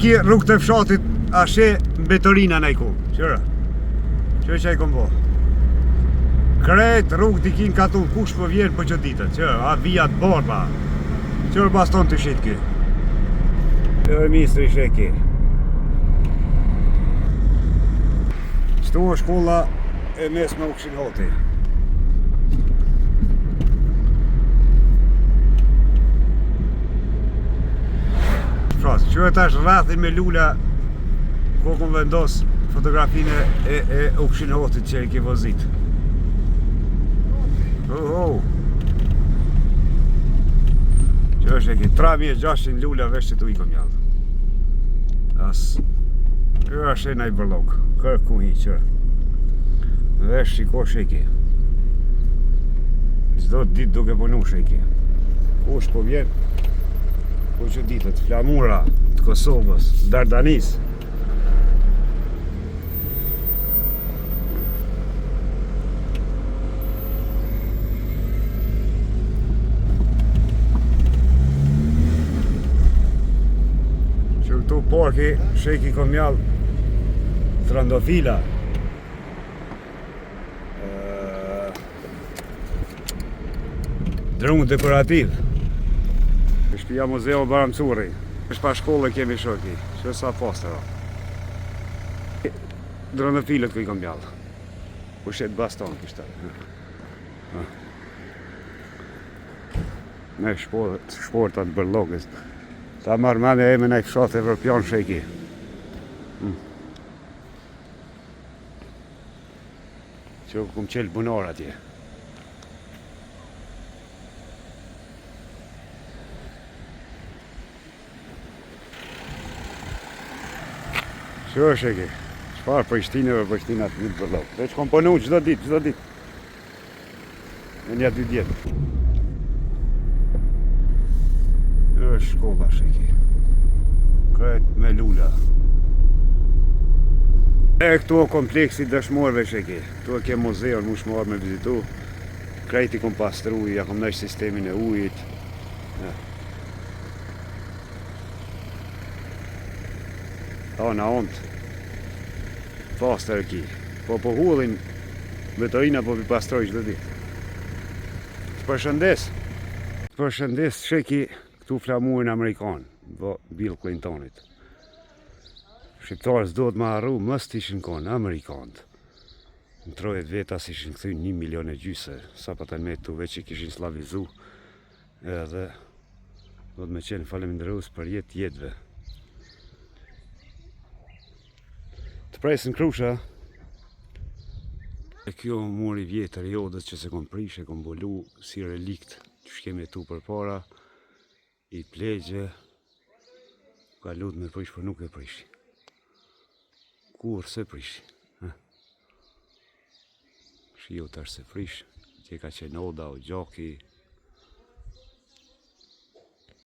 ki rrugë të fshatit ashe betorina në i ku. Qëra? Qërë që i kom bo? Krejt rrugë dikin ka tu kush po vjen për që ditët. Qërë? A vijat borba. Qërë baston të shit ki? Qërë mistri sheki. Qëtu është shkolla e mesme u Këshin Hoti. Që e tash rrathi me lula ku kom vendos fotografinë e u Këshin Hotit që e ke vozit. Që është e ke 3600 lula vesh që tu i kom jallë. Kjo është e naj bërlok. Kërë ku hi që vesh shiko sheki. Çdo ditë duke punu sheki. Kush po vjen? Po që ditët, flamura të Kosovës, Dardanis. Që këtu porki, sheki komjall, trandofila. Drumë dekorativ. Shpia muzeu Baramcuri. është pa shkollë kemi shoki. Që sa postero. Dronëfilët ku i kom bjallë. Pushet baston kështë. Me shportat bërlogës. Ta marrë mene e me në i fshat evropian sheki. Që kum qelë bunar atje. Që është e ki? Qëfar Prishtinëve Prishtinat një bërlogë. Dhe që kom punu qdo dit. Në një 2 djetë. Kjo është shkolla sheki. Kret me lula. E këtu o kompleksi dëshmorve sheki. Këtu e ke muzeon mu shmar me vizitu. Krejt i kom pastru, ja kom nëjsh sistemin e ujit. Na ontë. Pastër e ki. Po hullin betorina po pi pastroj qdo dit. Të përshëndes sheki këtu flamurin Amerikan, Bill Clintonit. Shqiptarës do të ma arru, mës t'ishin konë, Amerikanët. Në 30 veta si ishin këthy 1,5 milion sa pa të me të veç që kishin slavizu. Edhe do të me qenë falemindërus për jetëve. Të presin krusha. E kjo muri vjetër jodës që se kom prish e kom bolu si relikt që shkemi tu për para i plegje ka lut me prish për nuk e prish. Kur se prish. Shio tash se prish, që ka qenë oda o gjaki.